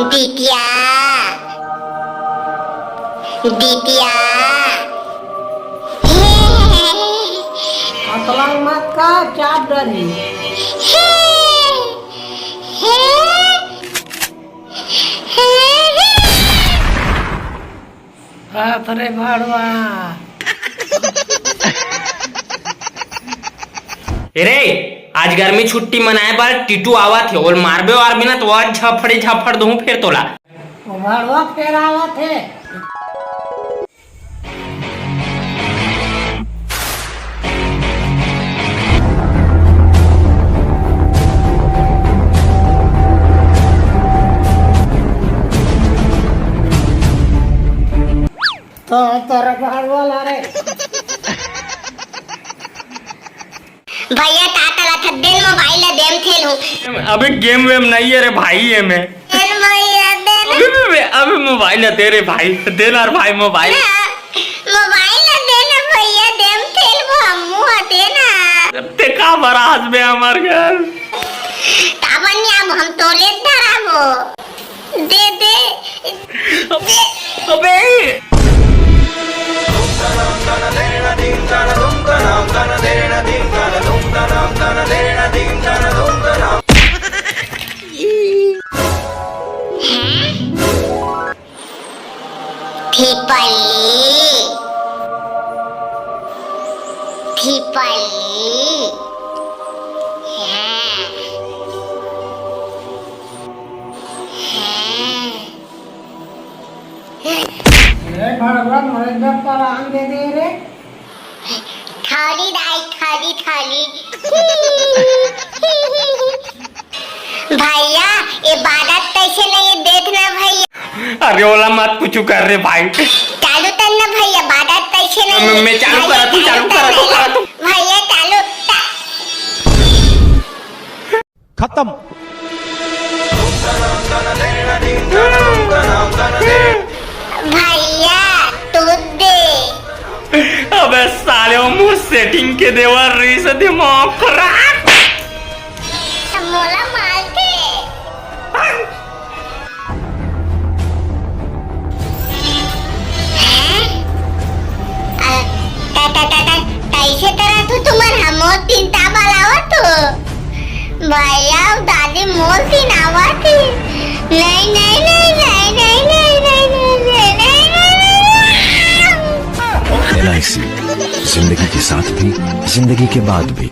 बिटिया बिटिया अतलांग मत का चाप डरी अरे भाड़वा अरे आज गर्मी छुट्टी मनाए पर टीटू आवा थे और मारबे और बिना तो आज झफड़ दूं फिर तोला भाड़वा फिर आवा थे तो तेरा भाड़वा ला रे भैया टाटा था दिन मोबाइल देम खेलूं अबे गेम वेम नहीं है रे भाई है मैं भैया देना अबे मोबाइल है तेरे भाई देना भाई मोबाइल देना भैया देम खेलबो हमहु देना ते का बराज में हमार घर तावन्या हम तोले धराबो दे दे अबे भाड़वा मरे जब पर आन दे दे रे थाली भैया इबादत कैसे नहीं देखना भैया अरे ओला मत कुछ कर रे भाई चालू करना भैया इबादत कैसे नहीं मैं चालू करा तू भैया चालू खत्म। भैया तू दे अबे साले मुंह सेटिंग के देवर रही से दिमाग खराब मोला मारते कैसे तरह तू तुम्हार हमो चिंता बलावत हो भैया दादी मोल दिन आवत नहीं नहीं नहीं नहीं नहीं नहीं नहीं नहीं LIC, जिंदगी के साथ भी जिंदगी के बाद भी।